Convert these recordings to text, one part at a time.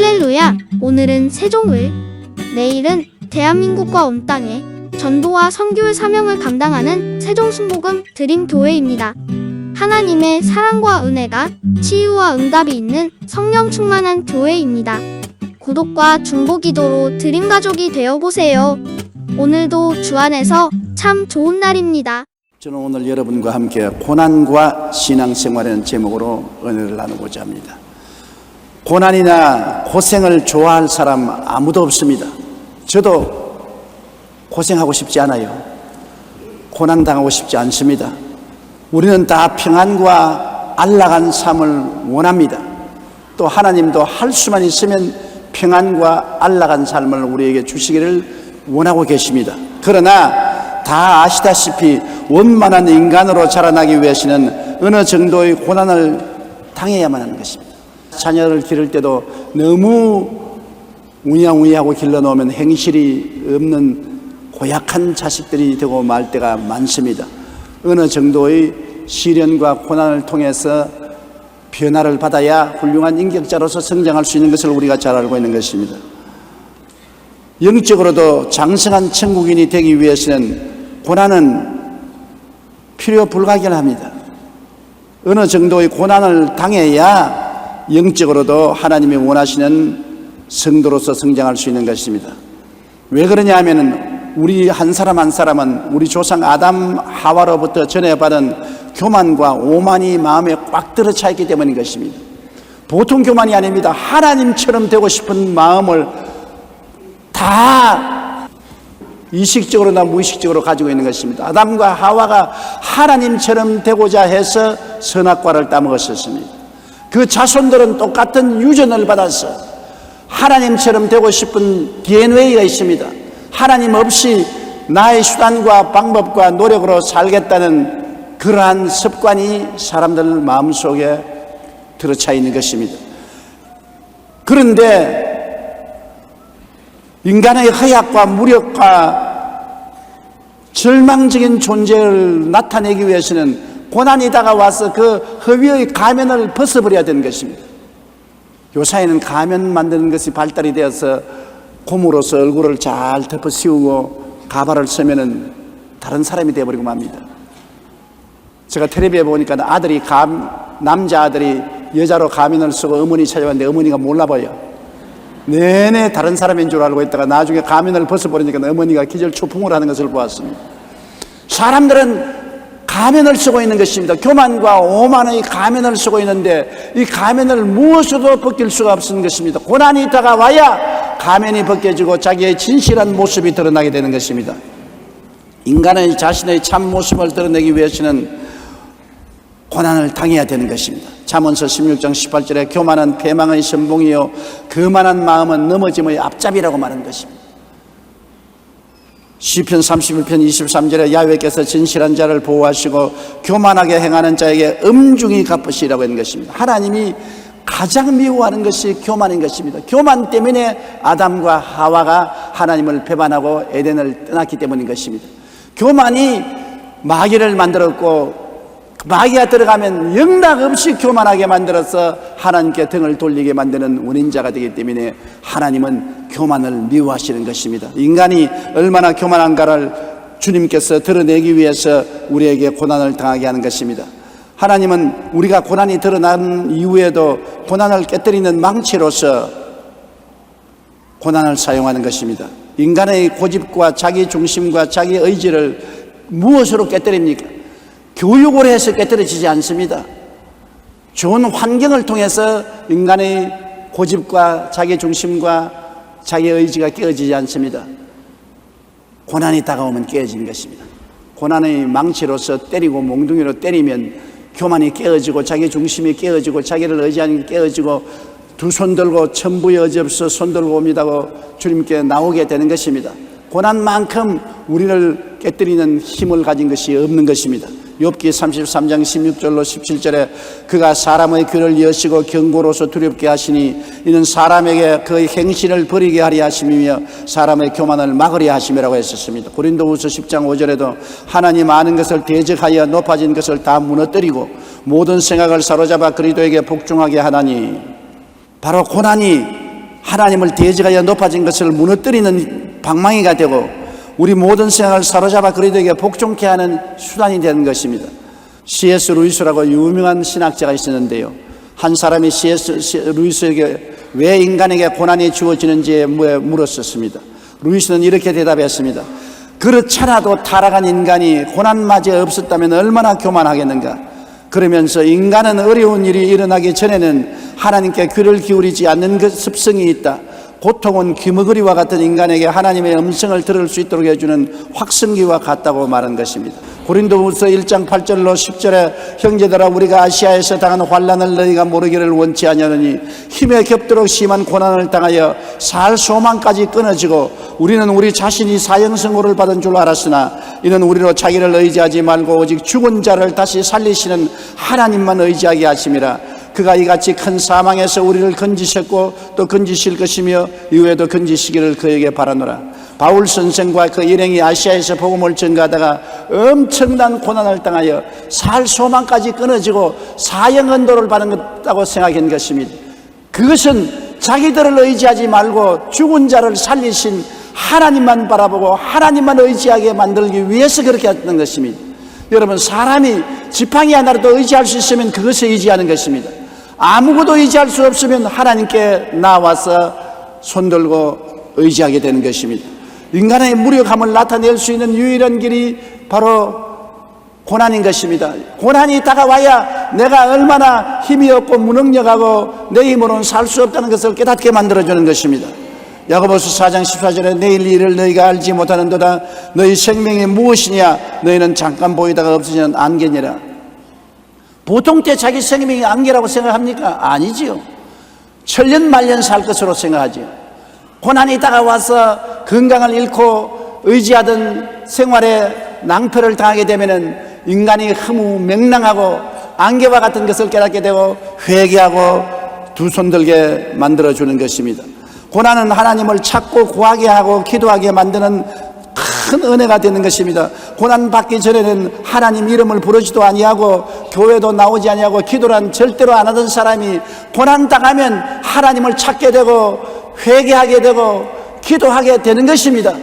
할렐루야! 오늘은 세종을, 내일은 대한민국과 온 땅에 전도와 선교의 사명을 감당하는 세종순복음 드림교회입니다. 하나님의 사랑과 은혜가 치유와 응답이 있는 성령 충만한 교회입니다. 구독과 중보기도로 드림가족이 되어보세요. 오늘도 주 안에서 참 좋은 날입니다. 저는 오늘 여러분과 함께 고난과 신앙생활이라는 제목으로 은혜를 나누고자 합니다. 고난이나 고생을 좋아할 사람 아무도 없습니다. 저도 고생하고 싶지 않아요. 고난당하고 싶지 않습니다. 우리는 다 평안과 안락한 삶을 원합니다. 또 하나님도 할 수만 있으면 평안과 안락한 삶을 우리에게 주시기를 원하고 계십니다. 그러나 다 아시다시피 원만한 인간으로 자라나기 위해서는 어느 정도의 고난을 당해야만 하는 것입니다. 자녀를 기를 때도 너무 우냐우냐하고 길러놓으면 행실이 없는 고약한 자식들이 되고 말 때가 많습니다. 어느 정도의 시련과 고난을 통해서 변화를 받아야 훌륭한 인격자로서 성장할 수 있는 것을 우리가 잘 알고 있는 것입니다. 영적으로도 장성한 천국인이 되기 위해서는 고난은 필요 불가결합니다. 어느 정도의 고난을 당해야 영적으로도 하나님이 원하시는 성도로서 성장할 수 있는 것입니다. 왜 그러냐 하면은 우리 한 사람 한 사람은 우리 조상 아담 하와로부터 전해받은 교만과 오만이 마음에 꽉 들어차 있기 때문인 것입니다. 보통 교만이 아닙니다. 하나님처럼 되고 싶은 마음을 다 의식적으로나 무의식적으로 가지고 있는 것입니다. 아담과 하와가 하나님처럼 되고자 해서 선악과를 따먹었었습니다. 그 자손들은 똑같은 유전을 받아서 하나님처럼 되고 싶은 DNA가 있습니다. 하나님 없이 나의 수단과 방법과 노력으로 살겠다는 그러한 습관이 사람들 마음속에 들어차 있는 것입니다. 그런데 인간의 허약과 무력과 절망적인 존재를 나타내기 위해서는 고난이 다가와서 그 허위의 가면을 벗어버려야 되는 것입니다. 요사이는 가면 만드는 것이 발달이 되어서 곰으로서 얼굴을 잘 덮어 씌우고 가발을 쓰면은 다른 사람이 되어버리고 맙니다. 제가 텔레비에 보니까 남자 아들이 여자로 가면을 쓰고 어머니 찾아왔는데 어머니가 몰라봐요. 내내 다른 사람인 줄 알고 있다가 나중에 가면을 벗어버리니까 어머니가 기절초풍을 하는 것을 보았습니다. 사람들은 가면을 쓰고 있는 것입니다. 교만과 오만의 가면을 쓰고 있는데 이 가면을 무엇으로도 벗길 수가 없는 것입니다. 고난이 다가와야 가면이 벗겨지고 자기의 진실한 모습이 드러나게 되는 것입니다. 인간의 자신의 참 모습을 드러내기 위해서는 고난을 당해야 되는 것입니다. 잠언서 16장 18절에 교만은 패망의 선봉이요 거만한 마음은 넘어짐의 앞잡이라고 말한 것입니다. 시편 31편 23절에 야훼께서 진실한 자를 보호하시고 교만하게 행하는 자에게 엄중히 갚으시라고 하는 것입니다. 하나님이 가장 미워하는 것이 교만인 것입니다. 교만 때문에 아담과 하와가 하나님을 배반하고 에덴을 떠났기 때문인 것입니다. 교만이 마귀를 만들었고 마귀가 들어가면 영락없이 교만하게 만들어서 하나님께 등을 돌리게 만드는 원인자가 되기 때문에 하나님은 교만을 미워하시는 것입니다. 인간이 얼마나 교만한가를 주님께서 드러내기 위해서 우리에게 고난을 당하게 하는 것입니다. 하나님은 우리가 고난이 드러난 이후에도 고난을 깨뜨리는 망치로서 고난을 사용하는 것입니다. 인간의 고집과 자기 중심과 자기 의지를 무엇으로 깨뜨립니까? 교육을 해서 깨뜨려지지 않습니다. 좋은 환경을 통해서 인간의 고집과 자기 중심과 자기 의지가 깨어지지 않습니다. 고난이 다가오면 깨어지는 것입니다. 고난의 망치로서 때리고 몽둥이로 때리면 교만이 깨어지고 자기 중심이 깨어지고 자기를 의지하는 게 깨어지고 두 손 들고 천부의 어지없어 손 들고 옵니다고 주님께 나오게 되는 것입니다. 고난만큼 우리를 깨뜨리는 힘을 가진 것이 없는 것입니다. 욥기 33장 16절로 17절에 그가 사람의 귀를 여시고 경고로서 두렵게 하시니 이는 사람에게 그의 행실을 버리게 하려 하심이며 사람의 교만을 막으려 하심이라고 했었습니다. 고린도후서 10장 5절에도 하나님 아는 것을 대적하여 높아진 것을 다 무너뜨리고 모든 생각을 사로잡아 그리스도에게 복종하게 하나니 바로 고난이 하나님을 대적하여 높아진 것을 무너뜨리는 방망이가 되고 우리 모든 생각을 사로잡아 그리스도에게 복종케 하는 수단이 되는 것입니다. C.S. 루이스라고 유명한 신학자가 있었는데요, 한 사람이 C.S. 루이스에게 왜 인간에게 고난이 주어지는지에 물었었습니다. 루이스는 이렇게 대답했습니다. 그렇잖아도 타락한 인간이 고난마저 없었다면 얼마나 교만하겠는가. 그러면서 인간은 어려운 일이 일어나기 전에는 하나님께 귀를 기울이지 않는 그 습성이 있다. 고통은 귀머거리와 같은 인간에게 하나님의 음성을 들을 수 있도록 해주는 확성기와 같다고 말한 것입니다. 고린도후서 1장 8절로 10절에 형제들아 우리가 아시아에서 당한 환난을 너희가 모르기를 원치 아니하느니 힘에 겹도록 심한 고난을 당하여 살 소망까지 끊어지고 우리는 우리 자신이 사형선고를 받은 줄 알았으나 이는 우리로 자기를 의지하지 말고 오직 죽은 자를 다시 살리시는 하나님만 의지하게 하심이라. 그가 이같이 큰 사망에서 우리를 건지셨고 또 건지실 것이며 이후에도 건지시기를 그에게 바라노라. 바울 선생과 그 일행이 아시아에서 복음을 전가하다가 엄청난 고난을 당하여 살 소망까지 끊어지고 사형 언도를 받았다고 생각한 것입니다. 그것은 자기들을 의지하지 말고 죽은 자를 살리신 하나님만 바라보고 하나님만 의지하게 만들기 위해서 그렇게 했던 것입니다. 여러분, 사람이 지팡이 하나라도 의지할 수 있으면 그것을 의지하는 것입니다. 아무것도 의지할 수 없으면 하나님께 나와서 손들고 의지하게 되는 것입니다. 인간의 무력함을 나타낼 수 있는 유일한 길이 바로 고난인 것입니다. 고난이 다가와야 내가 얼마나 힘이 없고 무능력하고 내 힘으로는 살 수 없다는 것을 깨닫게 만들어주는 것입니다. 야고보서 4장 14절에 내일 일을 너희가 알지 못하는도다. 너희 생명이 무엇이냐? 너희는 잠깐 보이다가 없어지는 안개니라. 보통 때 자기 생명이 안개라고 생각합니까? 아니지요. 천년 만년 살 것으로 생각하지요. 고난이 다가와서 건강을 잃고 의지하던 생활에 낭패를 당하게 되면은 인간이 허무맹랑하고 안개와 같은 것을 깨닫게 되고 회개하고 두 손 들게 만들어주는 것입니다. 고난은 하나님을 찾고 구하게 하고 기도하게 만드는 큰 은혜가 되는 것입니다. 고난 받기 전에는 하나님 이름을 부르지도 아니하고 교회도 나오지 아니하고 기도란 절대로 안 하던 사람이 고난 당하면 하나님을 찾게 되고 회개하게 되고 기도하게 되는 것입니다.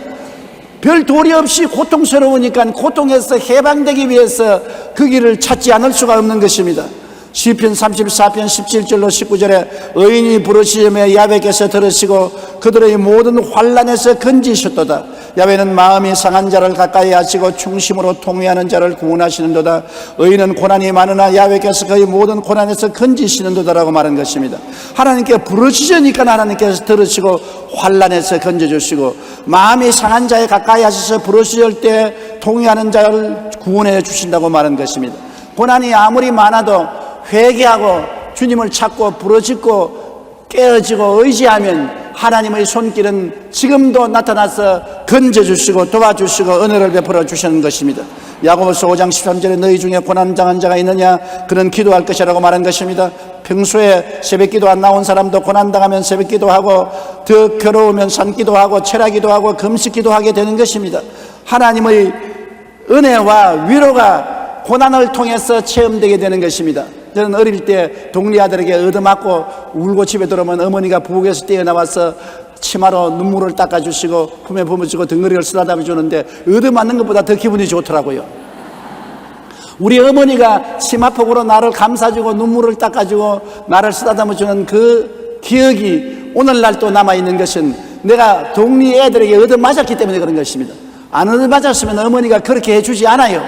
별 도리 없이 고통스러우니까 고통에서 해방되기 위해서 그 길을 찾지 않을 수가 없는 것입니다. 시편 34편 17절로 19절에 의인이 부르시며 야훼께서 들으시고 그들의 모든 환난에서 건지셨도다. 야훼는 마음이 상한 자를 가까이 하시고 충심으로 통회하는 자를 구원하시는도다. 의인은 고난이 많으나 야훼께서 그의 모든 고난에서 건지시는도다라고 말한 것입니다. 하나님께 부르시니까 하나님께서 들으시고 환난에서 건져주시고 마음이 상한 자에 가까이 하셔서 부르실 때 통회하는 자를 구원해 주신다고 말한 것입니다. 고난이 아무리 많아도 회개하고 주님을 찾고 부르짖고 깨어지고 의지하면 하나님의 손길은 지금도 나타나서 건져주시고 도와주시고 은혜를 베풀어 주시는 것입니다. 야고보서 5장 13절에 너희 중에 고난당한 자가 있느냐? 그는 기도할 것이라고 말한 것입니다. 평소에 새벽기도 안 나온 사람도 고난당하면 새벽기도하고 더 괴로우면 산기도하고 철야기도하고 금식기도하게 되는 것입니다. 하나님의 은혜와 위로가 고난을 통해서 체험되게 되는 것입니다. 저는 어릴 때 동리 아들에게 얻어맞고 울고 집에 들어오면 어머니가 부엌에서 뛰어나와서 치마로 눈물을 닦아주시고 품에 품어주고 덩어리를 쓰다듬어 주는데 얻어맞는 것보다 더 기분이 좋더라고요. 우리 어머니가 치마폭으로 나를 감싸주고 눈물을 닦아주고 나를 쓰다듬어 주는 그 기억이 오늘날 또 남아있는 것은 내가 동리 애들에게 얻어맞았기 때문에 그런 것입니다. 안 얻어맞았으면 어머니가 그렇게 해주지 않아요.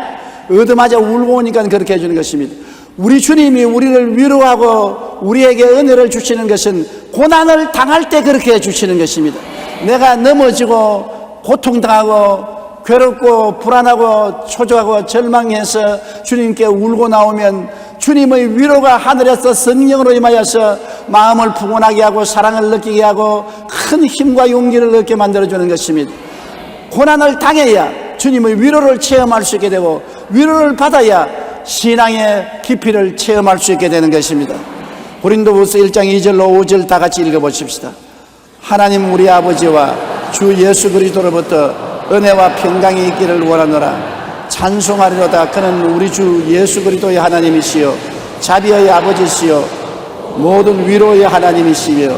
얻어맞아 울고 오니까 그렇게 해주는 것입니다. 우리 주님이 우리를 위로하고 우리에게 은혜를 주시는 것은 고난을 당할 때 그렇게 해주시는 것입니다. 내가 넘어지고 고통당하고 괴롭고 불안하고 초조하고 절망해서 주님께 울고 나오면 주님의 위로가 하늘에서 성령으로 임하여서 마음을 풍원하게 하고 사랑을 느끼게 하고 큰 힘과 용기를 얻게 만들어주는 것입니다. 고난을 당해야 주님의 위로를 체험할 수 있게 되고 위로를 받아야 신앙의 깊이를 체험할 수 있게 되는 것입니다. 고린도후서 1장 2절로 5절 다 같이 읽어보십시다. 하나님 우리 아버지와 주 예수 그리스도로부터 은혜와 평강이 있기를 원하노라. 찬송하리로다. 그는 우리 주 예수 그리스도의 하나님이시요 자비의 아버지시요 모든 위로의 하나님이시며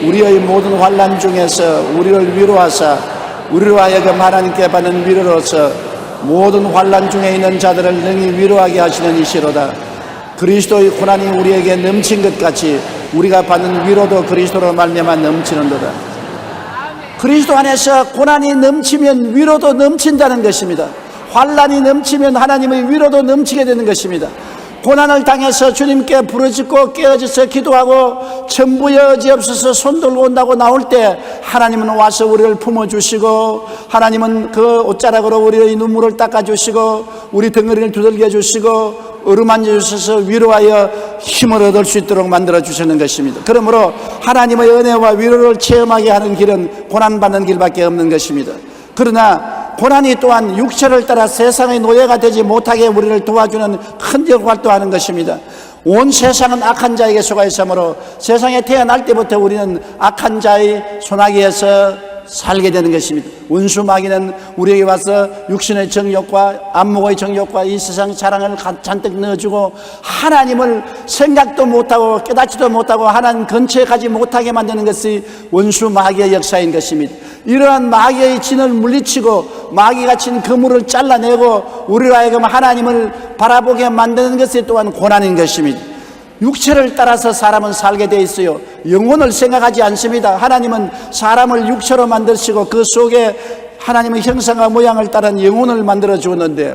우리의 모든 환난 중에서 우리를 위로하사 우리로 하여금 하나님께 받는 위로로서 모든 환난 중에 있는 자들을 능히 위로하게 하시는 이시로다. 그리스도의 고난이 우리에게 넘친 것 같이 우리가 받는 위로도 그리스도로 말미암아 넘치는도다. 그리스도 안에서 고난이 넘치면 위로도 넘친다는 것입니다. 환난이 넘치면 하나님의 위로도 넘치게 되는 것입니다. 고난을 당해서 주님께 부르짖고 깨어져서 기도하고 천부여지없어서 손 들고 온다고 나올 때 하나님은 와서 우리를 품어주시고 하나님은 그 옷자락으로 우리의 눈물을 닦아주시고 우리 덩어리를 두들겨 주시고 어루만져 주셔서 위로하여 힘을 얻을 수 있도록 만들어 주시는 것입니다. 그러므로 하나님의 은혜와 위로를 체험하게 하는 길은 고난받는 길밖에 없는 것입니다. 그러나 고난이 또한 육체를 따라 세상의 노예가 되지 못하게 우리를 도와주는 큰 역할도 하는 것입니다. 온 세상은 악한 자에게 속아 있으므로 세상에 태어날 때부터 우리는 악한 자의 손아귀에서 살게 되는 것입니다. 원수 마귀는 우리에게 와서 육신의 정욕과 안목의 정욕과 이 세상 자랑을 잔뜩 넣어주고 하나님을 생각도 못하고 깨닫지도 못하고 하나님 근처에 가지 못하게 만드는 것이 원수 마귀의 역사인 것입니다. 이러한 마귀의 진을 물리치고 마귀가 친 그물을 잘라내고 우리로 하여금 하나님을 바라보게 만드는 것이 또한 고난인 것입니다. 육체를 따라서 사람은 살게 돼 있어요. 영혼을 생각하지 않습니다. 하나님은 사람을 육체로 만드시고 그 속에 하나님의 형상과 모양을 따른 영혼을 만들어 주었는데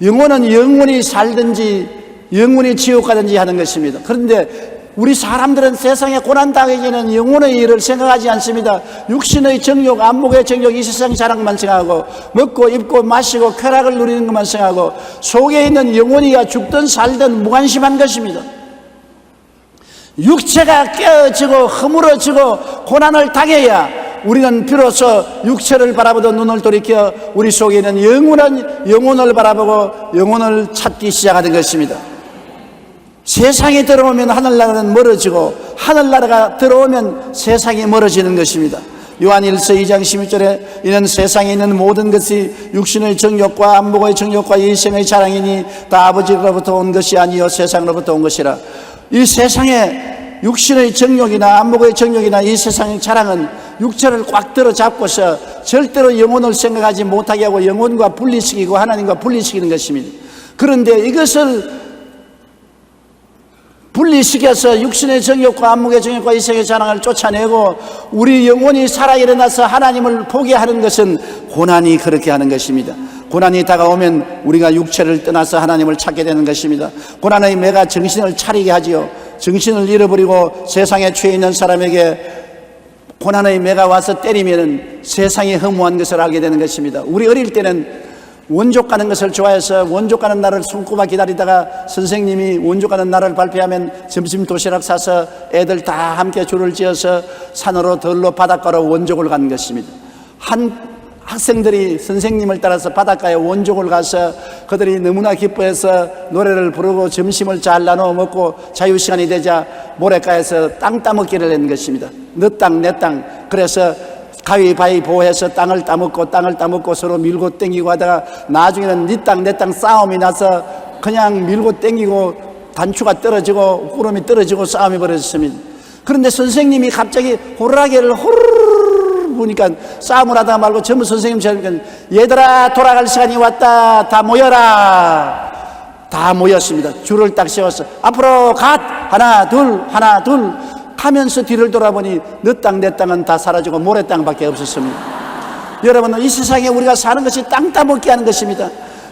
영혼은 영원히 살든지 영원히 지옥 가든지 하는 것입니다. 그런데 우리 사람들은 세상에 고난당하기는 영혼의 일을 생각하지 않습니다. 육신의 정욕, 안목의 정욕, 이 세상 자랑만 생각하고 먹고 입고 마시고 쾌락을 누리는 것만 생각하고 속에 있는 영혼이가 죽든 살든 무관심한 것입니다. 육체가 깨어지고 허물어지고 고난을 당해야 우리는 비로소 육체를 바라보던 눈을 돌이켜 우리 속에 있는 영혼을 바라보고 영혼을 찾기 시작하는 것입니다. 세상에 들어오면 하늘나라는 멀어지고 하늘나라가 들어오면 세상이 멀어지는 것입니다. 요한일서 2장 16절에 이는 세상에 있는 모든 것이 육신의 정욕과 안목의 정욕과 이생의 자랑이니 다 아버지로부터 온 것이 아니요 세상으로부터 온 것이라. 이 세상에 육신의 정욕이나 안목의 정욕이나 이 세상의 자랑은 육체를 꽉 들어 잡고서 절대로 영혼을 생각하지 못하게 하고 영혼과 분리시키고 하나님과 분리시키는 것입니다. 그런데 이것을 분리시켜서 육신의 정욕과 안목의 정욕과 이 세상의 자랑을 쫓아내고 우리 영혼이 살아 일어나서 하나님을 보게 하는 것은 고난이 그렇게 하는 것입니다. 고난이 다가오면 우리가 육체를 떠나서 하나님을 찾게 되는 것입니다. 고난의 매가 정신을 차리게 하지요. 정신을 잃어버리고 세상에 취해 있는 사람에게 고난의 매가 와서 때리면 세상이 허무한 것을 알게 되는 것입니다. 우리 어릴 때는 원족 가는 것을 좋아해서 원족 가는 날을 손꼽아 기다리다가 선생님이 원족 가는 날을 발표하면 점심 도시락 사서 애들 다 함께 줄을 지어서 산으로 들로 바닷가로 원족을 가는 것입니다. 한 학생들이 선생님을 따라서 바닷가에 원족을 가서 그들이 너무나 기뻐해서 노래를 부르고 점심을 잘 나눠 먹고 자유시간이 되자 모래가에서 땅 따먹기를 한 것입니다. 너 땅 내 땅. 그래서 가위바위보해서 땅을 따먹고 서로 밀고 땡기고 하다가 나중에는 네 땅 내 땅 싸움이 나서 그냥 밀고 땡기고 단추가 떨어지고 구름이 떨어지고 싸움이 벌어졌습니다. 그런데 선생님이 갑자기 호루라기를 호르르 보니까 싸움을 하다가 말고 전부 선생님처럼 얘들아 돌아갈 시간이 왔다 다 모여라. 다 모였습니다. 줄을 딱 세웠어. 앞으로 갓 하나 둘 하면서 뒤를 돌아보니 너 땅 내 땅은 다 사라지고 모래 땅밖에 없었습니다. 여러분, 이 세상에 우리가 사는 것이 땅 따먹기 하는 것입니다.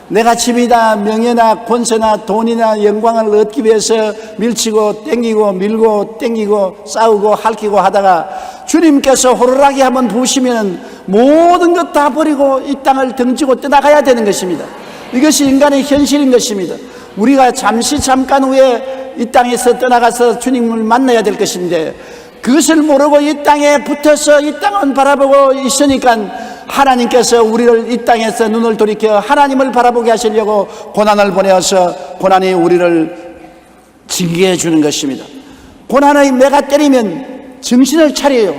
내가 집이나 명예나 권세나 돈이나 영광을 얻기 위해서 밀치고 땡기고 밀고 땡기고 싸우고 핥히고 하다가 주님께서 호루라기 한번 부으시면 모든 것 다 버리고 이 땅을 등지고 떠나가야 되는 것입니다. 이것이 인간의 현실인 것입니다. 우리가 잠깐 후에 이 땅에서 떠나가서 주님을 만나야 될 것인데 그것을 모르고 이 땅에 붙어서 이 땅은 바라보고 있으니까 하나님께서 우리를 이 땅에서 눈을 돌이켜 하나님을 바라보게 하시려고 고난을 보내어서 고난이 우리를 징계해 주는 것입니다. 고난의 매가 때리면 정신을 차려요.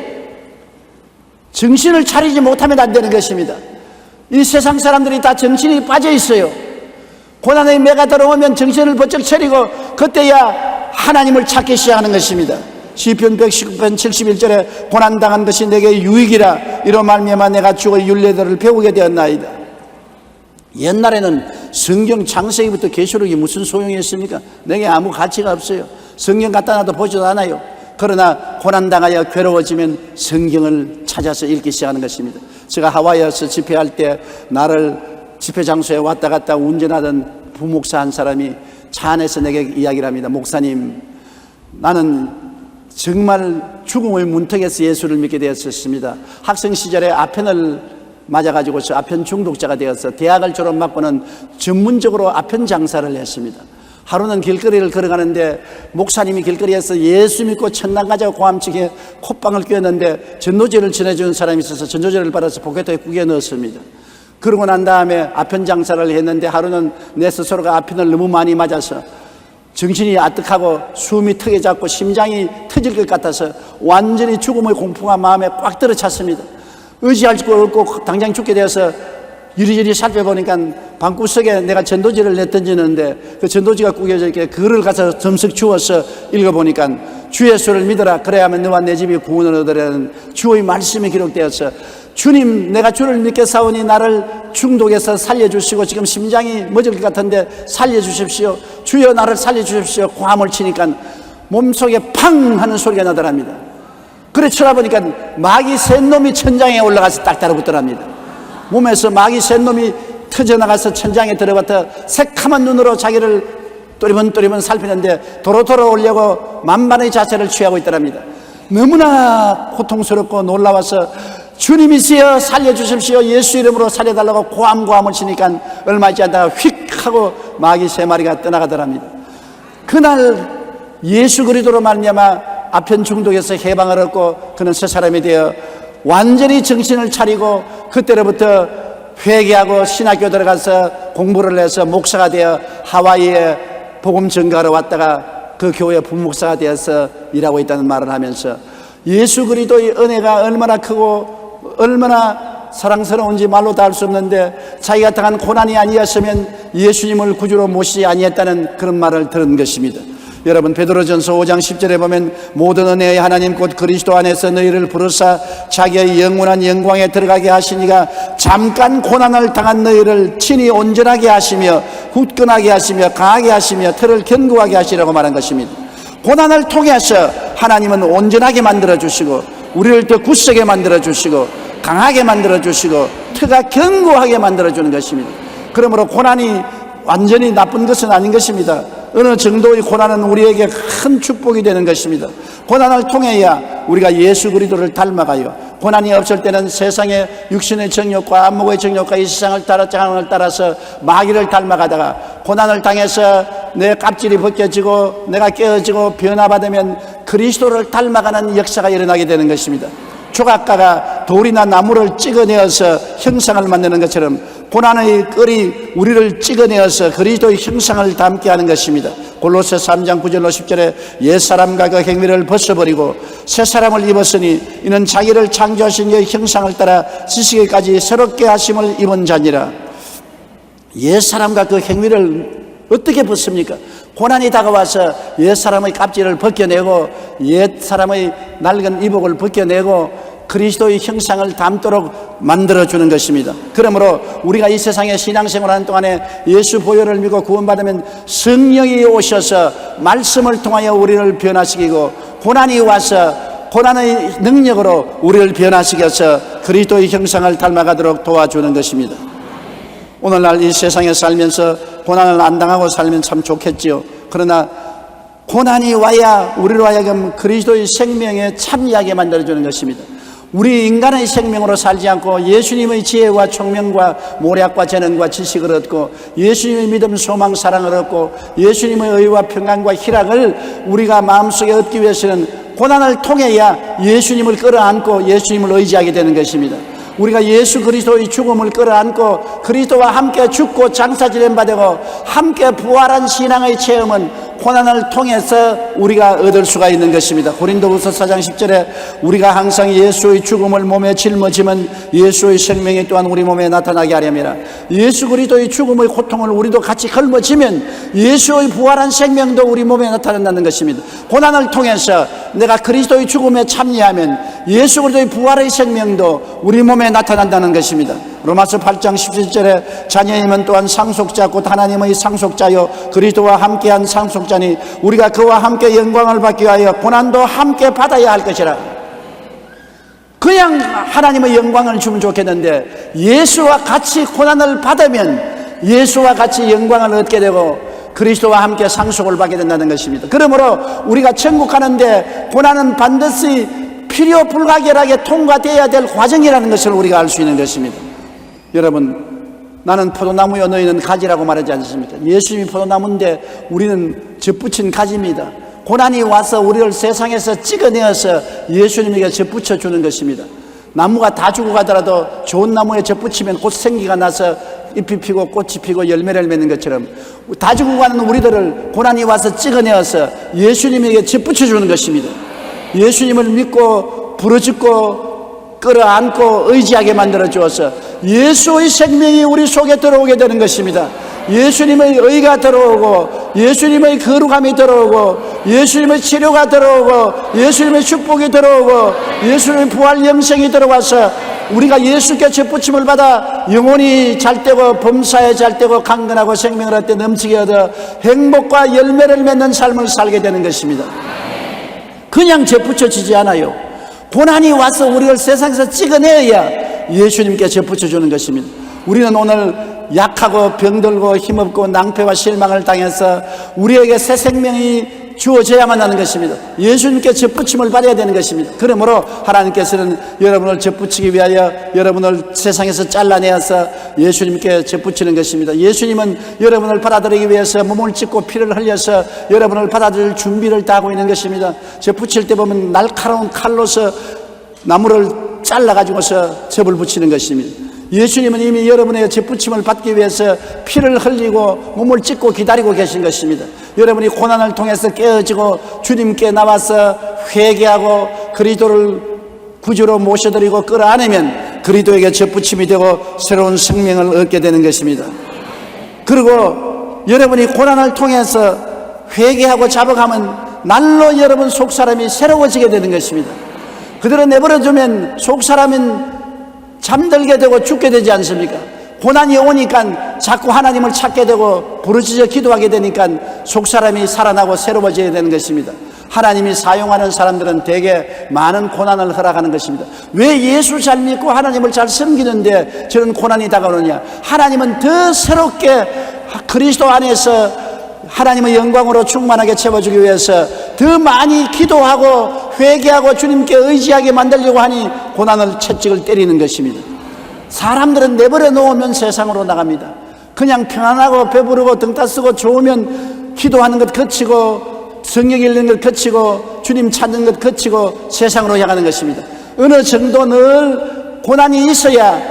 정신을 차리지 못하면 안 되는 것입니다. 이 세상 사람들이 다 정신이 빠져 있어요. 고난의 매가 들어오면 정신을 번쩍 차리고 그때야 하나님을 찾기 시작하는 것입니다. 시편 119편 71절에 고난당한 것이 내게 유익이라 이로 말미암아 내가 주의 율례들을 배우게 되었나이다. 옛날에는 성경 창세기부터 계시록이 무슨 소용이 있습니까? 내게 아무 가치가 없어요. 성경 갖다 놔도 보지도 않아요. 그러나 고난당하여 괴로워지면 성경을 찾아서 읽기 시작하는 것입니다. 제가 하와이에서 집회할 때 나를 집회 장소에 왔다 갔다 운전하던 부목사 한 사람이 차 안에서 내게 이야기를 합니다. 목사님, 나는 정말 죽음의 문턱에서 예수를 믿게 되었습니다. 학생 시절에 아편을 맞아가지고서 아편 중독자가 되어서 대학을 졸업하고는 전문적으로 아편 장사를 했습니다. 하루는 길거리를 걸어가는데 목사님이 길거리에서 예수 믿고 천당 가자고 고함치게 콧방을 꿰었는데 전도제를 전해주는 사람이 있어서 전도제를 받아서 포켓에 구겨 넣었습니다. 그러고 난 다음에 아편 장사를 했는데 하루는 내 스스로가 아편을 너무 많이 맞아서 정신이 아득하고 숨이 턱에 잡고 심장이 터질 것 같아서 완전히 죽음의 공포가 마음에 꽉 들어찼습니다. 의지할 수 없고 당장 죽게 되어서 이리저리 살펴보니까 방구석에 내가 전도지를 내던지는데 그 전도지가 구겨져 있게 그를 가서 점석 주워서 읽어보니까 주 예수를 믿어라 그래야만 너와 내 집이 구원을 얻으라는 주의 말씀이 기록되어서 주님, 내가 주를 믿게 사오니 나를 중독에서 살려주시고 지금 심장이 멎을 것 같은데 살려주십시오. 주여 나를 살려주십시오. 고함을 치니까 몸속에 팡 하는 소리가 나더랍니다. 그래 쳐다보니까 마귀 셋 놈이 천장에 올라가서 딱 달라붙더랍니다. 몸에서 마귀 셋 놈이 터져나가서 천장에 들어갔다 새카만 눈으로 자기를 또리번또리번 살피는데 도로도로 오려고 만반의 자세를 취하고 있더랍니다. 너무나 고통스럽고 놀라워서 주님이시여 살려주십시오. 예수 이름으로 살려달라고 고함을 치니까 얼마 있지 않다가 휙 하고 마귀 세 마리가 떠나가더랍니다. 그날 예수 그리스도로 말미암아 아편 중독에서 해방을 얻고 그는 새 사람이 되어 완전히 정신을 차리고 그때로부터 회개하고 신학교 들어가서 공부를 해서 목사가 되어 하와이에 복음 전가하러 왔다가 그 교회 부목사가 되어서 일하고 있다는 말을 하면서 예수 그리스도의 은혜가 얼마나 크고 얼마나 사랑스러운지 말로 다 할 수 없는데 자기가 당한 고난이 아니었으면 예수님을 구주로 모시지 아니했다는 그런 말을 들은 것입니다. 여러분 베드로전서 5장 10절에 보면 모든 은혜의 하나님 곧 그리스도 안에서 너희를 부르사 자기의 영원한 영광에 들어가게 하시니가 잠깐 고난을 당한 너희를 친히 온전하게 하시며 굳건하게 하시며 강하게 하시며 틀을 견고하게 하시라고 말한 것입니다. 고난을 통해서 하나님은 온전하게 만들어 주시고 우리를 더 굳세게 만들어 주시고 강하게 만들어 주시고 터가 견고하게 만들어 주는 것입니다. 그러므로 고난이 완전히 나쁜 것은 아닌 것입니다. 어느 정도의 고난은 우리에게 큰 축복이 되는 것입니다. 고난을 통해야 우리가 예수 그리스도를 닮아가요. 고난이 없을 때는 세상의 육신의 정욕과 안목의 정욕과 이 세상을 따라서 마귀를 닮아가다가 고난을 당해서 내 껍질이 벗겨지고 내가 깨어지고 변화받으면 그리스도를 닮아가는 역사가 일어나게 되는 것입니다. 조각가가 돌이나 나무를 찍어내어서 형상을 만드는 것처럼 고난의 끈이 우리를 찍어내어서 그리스도의 형상을 담게 하는 것입니다. 골로새 3장 9절로 10절에 옛사람과 그 행위를 벗어버리고 새사람을 입었으니 이는 자기를 창조하신 이의 형상을 따라 지식에까지 새롭게 하심을 입은 자니라. 옛사람과 그 행위를 어떻게 벗습니까? 고난이 다가와서 옛사람의 껍질을 벗겨내고 옛사람의 낡은 이복을 벗겨내고 그리스도의 형상을 담도록 만들어주는 것입니다. 그러므로 우리가 이 세상에 신앙생활하는 동안에 예수 보혈을 믿고 구원받으면 성령이 오셔서 말씀을 통하여 우리를 변화시키고 고난이 와서 고난의 능력으로 우리를 변화시켜서 그리스도의 형상을 닮아가도록 도와주는 것입니다. 오늘날 이 세상에 살면서 고난을 안 당하고 살면 참 좋겠지요. 그러나 고난이 와야 우리로 하여금 그리스도의 생명에 참여하게 만들어주는 것입니다. 우리 인간의 생명으로 살지 않고 예수님의 지혜와 총명과 모략과 재능과 지식을 얻고 예수님의 믿음, 소망, 사랑을 얻고 예수님의 의와 평강과 희락을 우리가 마음속에 얻기 위해서는 고난을 통해야 예수님을 끌어안고 예수님을 의지하게 되는 것입니다. 우리가 예수 그리스도의 죽음을 끌어안고 그리스도와 함께 죽고 장사지낸 바 되고 함께 부활한 신앙의 체험은 고난을 통해서 우리가 얻을 수가 있는 것입니다. 고린도후서 4장 10절에 우리가 항상 예수의 죽음을 몸에 짊어지면 예수의 생명이 또한 우리 몸에 나타나게 하려니라. 예수 그리스도의 죽음의 고통을 우리도 같이 걸머지면 예수의 부활한 생명도 우리 몸에 나타난다는 것입니다. 고난을 통해서 내가 그리스도의 죽음에 참여하면 예수 그리스도의 부활의 생명도 우리 몸에 나타난다는 것입니다. 로마서 8장 17절에 자녀이면 또한 상속자 곧 하나님의 상속자요 그리스도와 함께한 상속자니 우리가 그와 함께 영광을 받기 위하여 고난도 함께 받아야 할 것이라. 그냥 하나님의 영광을 주면 좋겠는데 예수와 같이 고난을 받으면 예수와 같이 영광을 얻게 되고 그리스도와 함께 상속을 받게 된다는 것입니다. 그러므로 우리가 천국 가는데 고난은 반드시 필요 불가결하게 통과되어야 될 과정이라는 것을 우리가 알 수 있는 것입니다. 여러분, 나는 포도나무요 너희는 가지라고 말하지 않습니까? 예수님이 포도나무인데 우리는 젖붙인 가지입니다. 고난이 와서 우리를 세상에서 찍어내어서 예수님에게 젖붙여 주는 것입니다. 나무가 다 죽어가더라도 좋은 나무에 젖붙이면 곧 생기가 나서 잎이 피고 꽃이 피고 열매를 맺는 것처럼 다 죽어가는 우리들을 고난이 와서 찍어내어서 예수님에게 젖붙여 주는 것입니다. 예수님을 믿고 부르짖고 끌어안고 의지하게 만들어 주어서 예수의 생명이 우리 속에 들어오게 되는 것입니다. 예수님의 의가 들어오고 예수님의 거룩함이 들어오고 예수님의 치료가 들어오고 예수님의 축복이 들어오고 예수님의 부활 영생이 들어와서 우리가 예수께 젖붙임을 받아 영혼이 잘되고 범사에 잘되고 강건하고 생명을 얻되 넘치게 얻어 행복과 열매를 맺는 삶을 살게 되는 것입니다. 그냥 젖붙여지지 않아요. 고난이 와서 우리를 세상에서 찍어내야 예수님께 젖붙여주는 것입니다. 우리는 오늘 약하고 병들고 힘없고 낭패와 실망을 당해서 우리에게 새 생명이 주어져야만 하는 것입니다. 예수님께 젖붙임을 받아야 되는 것입니다. 그러므로 하나님께서는 여러분을 젖붙이기 위하여 여러분을 세상에서 잘라내어서 예수님께 젖붙이는 것입니다. 예수님은 여러분을 받아들이기 위해서 몸을 찢고 피를 흘려서 여러분을 받아들일 준비를 다 하고 있는 것입니다. 젖붙일 때 보면 날카로운 칼로서 나무를 잘라가지고서 젖을 붙이는 것입니다. 예수님은 이미 여러분의 젖붙임을 받기 위해서 피를 흘리고 몸을 찢고 기다리고 계신 것입니다. 여러분이 고난을 통해서 깨어지고 주님께 나와서 회개하고 그리스도를 구주로 모셔드리고 끌어안으면 그리스도에게 젖붙임이 되고 새로운 생명을 얻게 되는 것입니다. 그리고 여러분이 고난을 통해서 회개하고 잡아가면 날로 여러분 속사람이 새로워지게 되는 것입니다. 그대로 내버려두면 속사람은 잠들게 되고 죽게 되지 않습니까? 고난이 오니까 자꾸 하나님을 찾게 되고 부르짖어 기도하게 되니까 속사람이 살아나고 새로워져야 되는 것입니다. 하나님이 사용하는 사람들은 대개 많은 고난을 허락하는 것입니다. 왜 예수 잘 믿고 하나님을 잘 섬기는데 저런 고난이 다가오느냐? 하나님은 더 새롭게 그리스도 안에서 하나님의 영광으로 충만하게 채워주기 위해서 더 많이 기도하고 회개하고 주님께 의지하게 만들려고 하니 고난을 채찍을 때리는 것입니다. 사람들은 내버려 놓으면 세상으로 나갑니다. 그냥 평안하고 배부르고 등 따쓰고 좋으면 기도하는 것 그치고 성경 읽는 것 그치고 주님 찾는 것 그치고 세상으로 향하는 것입니다. 어느 정도 늘 고난이 있어야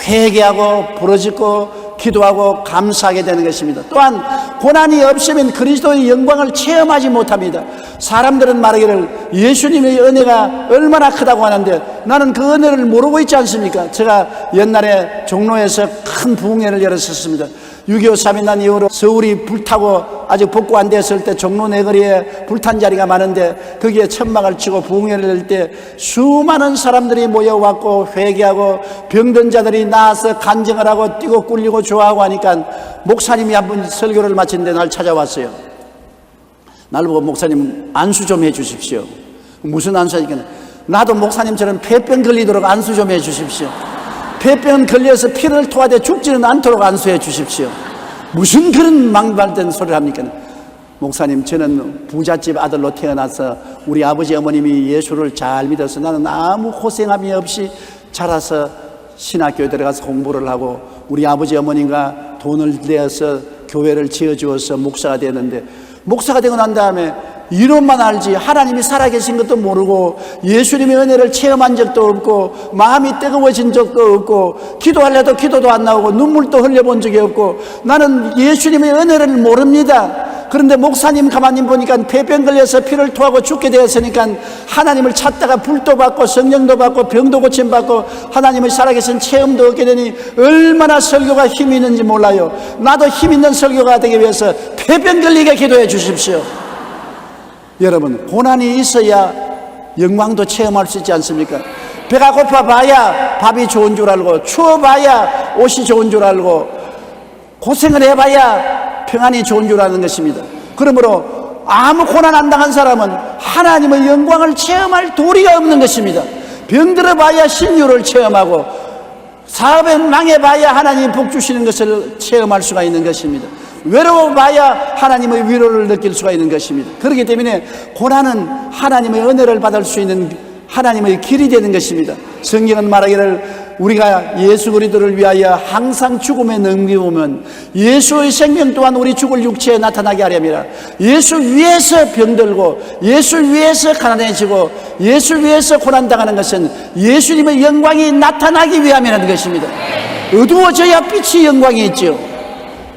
회개하고 부르짖고 기도하고 감사하게 되는 것입니다. 또한 고난이 없으면 그리스도의 영광을 체험하지 못합니다. 사람들은 말하기를 예수님의 은혜가 얼마나 크다고 하는데 나는 그 은혜를 모르고 있지 않습니까? 제가 옛날에 종로에서 큰 부흥회를 열었었습니다. 6.25 3일 난 이후로 서울이 불타고 아직 복구 안 됐을 때 종로 내거리에 불탄 자리가 많은데 거기에 천막을 치고 부흥회를 열 때 수많은 사람들이 모여왔고 회개하고 병든 자들이 나와서 간증을 하고 뛰고 꿀리고 좋아하고 하니까 목사님이 한 번 설교를 마치는데 날 찾아왔어요. 날 보고 목사님 안수 좀 해 주십시오. 무슨 안수하니까 나도 목사님처럼 폐병 걸리도록 안수 좀 해 주십시오. 폐병 걸려서 피를 토하되 죽지는 않도록 안수해 주십시오. 무슨 그런 망발된 소리를 합니까? 목사님, 저는 부잣집 아들로 태어나서 우리 아버지 어머님이 예수를 잘 믿어서 나는 아무 고생함이 없이 자라서 신학교에 들어가서 공부를 하고 우리 아버지 어머니가 돈을 내어서 교회를 지어주어서 목사가 되었는데 목사가 되고 난 다음에 이론만 알지 하나님이 살아계신 것도 모르고 예수님의 은혜를 체험한 적도 없고 마음이 뜨거워진 적도 없고 기도하려도 기도도 안 나오고 눈물도 흘려본 적이 없고 나는 예수님의 은혜를 모릅니다. 그런데 목사님 가만히 보니까 폐병 걸려서 피를 토하고 죽게 되었으니까 하나님을 찾다가 불도 받고 성령도 받고 병도 고침받고 하나님의 살아계신 체험도 얻게 되니 얼마나 설교가 힘이 있는지 몰라요. 나도 힘 있는 설교가 되기 위해서 폐병 걸리게 기도해 주십시오. 여러분, 고난이 있어야 영광도 체험할 수 있지 않습니까? 배가 고파 봐야 밥이 좋은 줄 알고, 추워 봐야 옷이 좋은 줄 알고, 고생을 해봐야 평안이 좋은 줄 아는 것입니다. 그러므로 아무 고난 안 당한 사람은 하나님의 영광을 체험할 도리가 없는 것입니다. 병들어 봐야 신유를 체험하고, 사업에 망해봐야 하나님 복 주시는 것을 체험할 수가 있는 것입니다. 외로워 봐야 하나님의 위로를 느낄 수가 있는 것입니다. 그렇기 때문에 고난은 하나님의 은혜를 받을 수 있는 하나님의 길이 되는 것입니다. 성경은 말하기를 우리가 예수 그리스도를 위하여 항상 죽음에 넘겨오면 예수의 생명 또한 우리 죽을 육체에 나타나게 하렵니다. 예수 위해서 병들고 예수 위해서 가난해지고 예수 위해서 고난당하는 것은 예수님의 영광이 나타나기 위함이라는 것입니다. 어두워져야 빛이 영광이 있죠.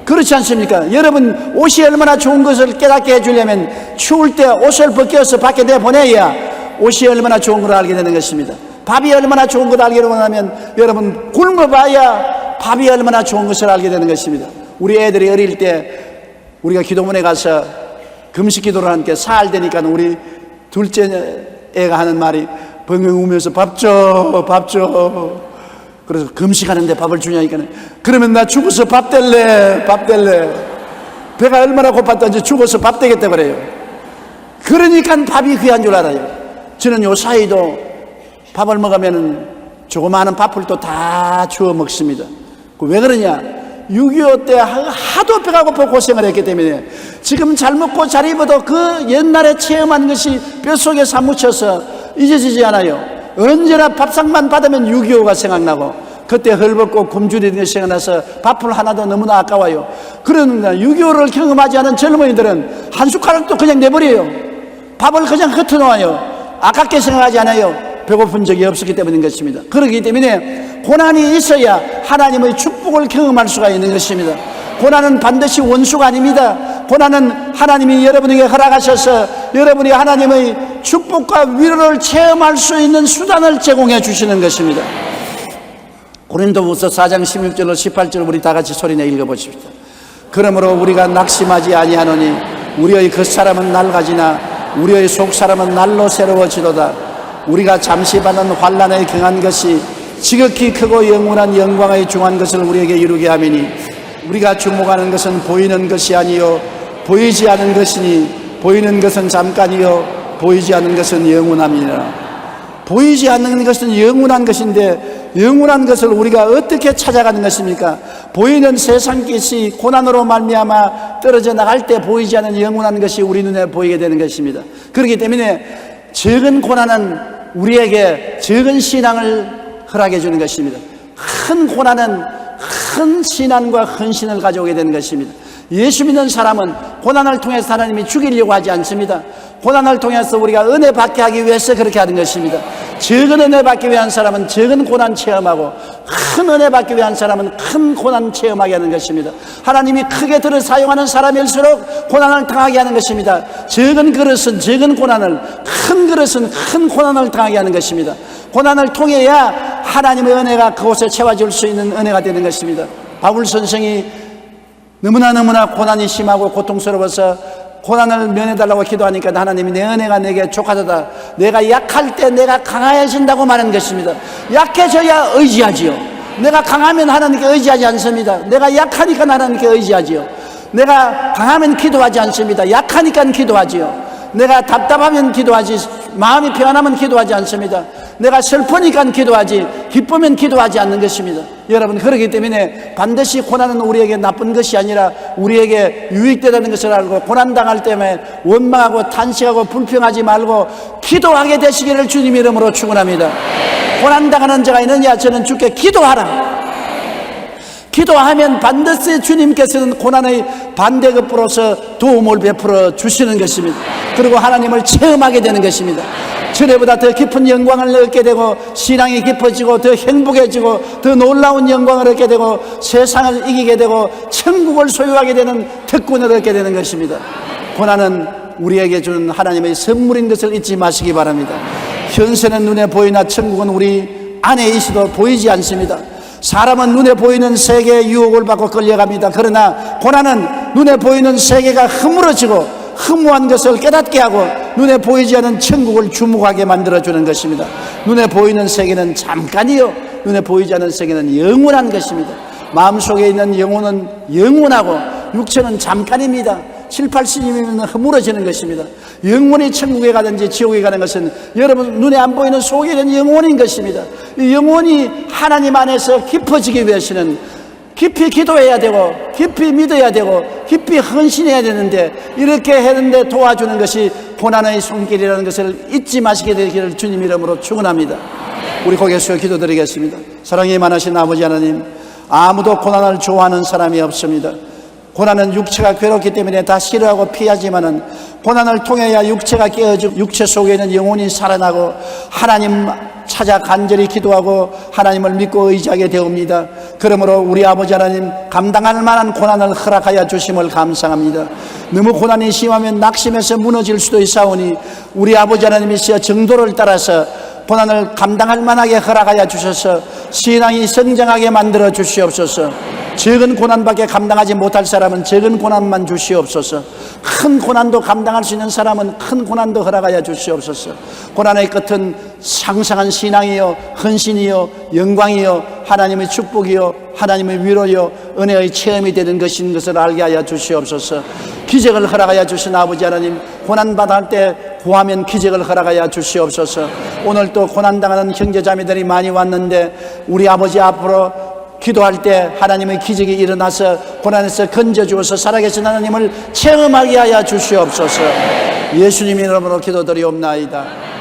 그렇지 않습니까? 여러분, 옷이 얼마나 좋은 것을 깨닫게 해주려면 추울 때 옷을 벗겨서 밖에 내보내야 옷이 얼마나 좋은 걸 알게 되는 것입니다. 밥이 얼마나 좋은 걸 알게 되면 여러분, 굶어봐야 밥이 얼마나 좋은 것을 알게 되는 것입니다. 우리 애들이 어릴 때 우리가 기도문에 가서 금식 기도를 하니까 살 되니까 우리 둘째 애가 하는 말이 벙벙 우면서 밥 줘, 밥 줘. 그래서 금식하는데 밥을 주냐니까 그러면 나 죽어서 밥 될래, 밥 될래. 배가 얼마나 고팠던지 죽어서 밥 되겠다 그래요. 그러니까 밥이 귀한 줄 알아요. 저는 요 사이도 밥을 먹으면 조그마한 밥을 또 다 주워 먹습니다. 왜 그러냐? 6.25 때 하도 배가 고파 고생을 했기 때문에 지금 잘 먹고 잘 입어도 그 옛날에 체험한 것이 뼛속에 사무쳐서 잊어지지 않아요. 언제나 밥상만 받으면 6.25가 생각나고 그때 헐벗고 굶주리는 것이 생각나서 밥을 하나도 너무나 아까워요. 그러나 6.25를 경험하지 않은 젊은이들은 한 숟가락도 그냥 내버려요. 밥을 그냥 흩어놓아요. 아깝게 생각하지 않아요. 배고픈 적이 없었기 때문인 것입니다. 그렇기 때문에 고난이 있어야 하나님의 축복을 경험할 수가 있는 것입니다. 고난은 반드시 원수가 아닙니다. 고난은 하나님이 여러분에게 허락하셔서 여러분이 하나님의 축복과 위로를 체험할 수 있는 수단을 제공해 주시는 것입니다. 고린도후서 4장 16절로 18절 우리 다 같이 소리내 읽어보십시오. 그러므로 우리가 낙심하지 아니하노니 우리의 겉사람은 낡아지나 우리의 속사람은 날로 새로워지도다. 우리가 잠시 받는 환난에 경한 것이 지극히 크고 영원한 영광의 중한 것을 우리에게 이루게 하미니 우리가 주목하는 것은 보이는 것이 아니요 보이지 않은 것이니 보이는 것은 잠깐이요 보이지 않는 것은 영원함이니라. 보이지 않는 것은 영원한 것인데 영원한 것을 우리가 어떻게 찾아가는 것입니까? 보이는 세상 것이 고난으로 말미암아 떨어져 나갈 때 보이지 않는 영원한 것이 우리 눈에 보이게 되는 것입니다. 그렇기 때문에 적은 고난은 우리에게 적은 신앙을 허락해 주는 것입니다. 큰 고난은 큰 신앙과 헌신을 가져오게 되는 것입니다. 예수 믿는 사람은 고난을 통해서 하나님이 죽이려고 하지 않습니다. 고난을 통해서 우리가 은혜 받게 하기 위해서 그렇게 하는 것입니다. 적은 은혜 받기 위한 사람은 적은 고난 체험하고 큰 은혜 받기 위한 사람은 큰 고난 체험하게 하는 것입니다. 하나님이 크게 들어 사용하는 사람일수록 고난을 당하게 하는 것입니다. 적은 그릇은 적은 고난을, 큰 그릇은 큰 고난을 당하게 하는 것입니다. 고난을 통해야 하나님의 은혜가 그곳에 채워질 수 있는 은혜가 되는 것입니다. 바울 선생이 너무나 고난이 심하고 고통스러워서 고난을 면해달라고 기도하니까 하나님이 내 은혜가 내게 족하도다. 내가 약할 때 내가 강해진다고 말하는 것입니다. 약해져야 의지하지요. 내가 강하면 하나님께 의지하지 않습니다. 내가 약하니까 하나님께 의지하지요. 내가 강하면 기도하지 않습니다. 약하니까 기도하지요. 내가 답답하면 기도하지, 마음이 평안하면 기도하지 않습니다. 내가 슬프니까 기도하지, 기쁘면 기도하지 않는 것입니다. 여러분, 그렇기 때문에 반드시 고난은 우리에게 나쁜 것이 아니라 우리에게 유익되다는 것을 알고 고난당할 때문에 원망하고 탄식하고 불평하지 말고 기도하게 되시기를 주님 이름으로 축원합니다. 고난당하는 자가 있느냐? 저는 주께 기도하라. 기도하면 반드시 주님께서는 고난의 반대급부로서 도움을 베풀어 주시는 것입니다. 그리고 하나님을 체험하게 되는 것입니다. 전에보다 더 깊은 영광을 얻게 되고 신앙이 깊어지고 더 행복해지고 더 놀라운 영광을 얻게 되고 세상을 이기게 되고 천국을 소유하게 되는 특권을 얻게 되는 것입니다. 고난은 우리에게 주는 하나님의 선물인 것을 잊지 마시기 바랍니다. 현세는 눈에 보이나 천국은 우리 안에 있어도 보이지 않습니다. 사람은 눈에 보이는 세계의 유혹을 받고 끌려갑니다. 그러나 고난은 눈에 보이는 세계가 허물어지고 허무한 것을 깨닫게 하고 눈에 보이지 않는 천국을 주목하게 만들어주는 것입니다. 눈에 보이는 세계는 잠깐이요, 눈에 보이지 않는 세계는 영원한 것입니다. 마음속에 있는 영혼은 영원하고 육체는 잠깐입니다. 7, 80이면 허물어지는 것입니다. 영원히 천국에 가든지 지옥에 가는 것은 여러분 눈에 안 보이는 속에 있는 영혼인 것입니다. 이 영혼이 하나님 안에서 깊어지기 위해서는 깊이 기도해야 되고 깊이 믿어야 되고 깊이 헌신해야 되는데, 이렇게 했는데 도와주는 것이 고난의 손길이라는 것을 잊지 마시게 되기를 주님 이름으로 축원합니다. 우리 고개 숙여 기도드리겠습니다. 사랑이 많으신 아버지 하나님, 아무도 고난을 좋아하는 사람이 없습니다. 고난은 육체가 괴롭기 때문에 다 싫어하고 피하지만은 고난을 통해야 육체가 깨어지고 육체 속에 있는 영혼이 살아나고 하나님 찾아 간절히 기도하고 하나님을 믿고 의지하게 되옵니다. 그러므로 우리 아버지 하나님, 감당할 만한 고난을 허락하여 주심을 감사합니다. 너무 고난이 심하면 낙심해서 무너질 수도 있사오니 우리 아버지 하나님이시여 정도를 따라서 고난을 감당할 만하게 허락하여 주셔서 신앙이 성장하게 만들어 주시옵소서. 적은 고난밖에 감당하지 못할 사람은 적은 고난만 주시옵소서. 큰 고난도 감당할 수 있는 사람은 큰 고난도 허락하여 주시옵소서. 고난의 끝은 상상한 신앙이요, 헌신이요, 영광이요, 하나님의 축복이요, 하나님의 위로요, 은혜의 체험이 되는 것인 것을 알게 하여 주시옵소서. 기적을 허락하여 주신 아버지 하나님, 고난받을 때 구하면 기적을 허락하여 주시옵소서. 오늘 또 고난당하는 형제자매들이 많이 왔는데 우리 아버지 앞으로 기도할 때 하나님의 기적이 일어나서 고난에서 건져주어서 살아계신 하나님을 체험하게 하여 주시옵소서. 예수님 이름으로 기도드리옵나이다.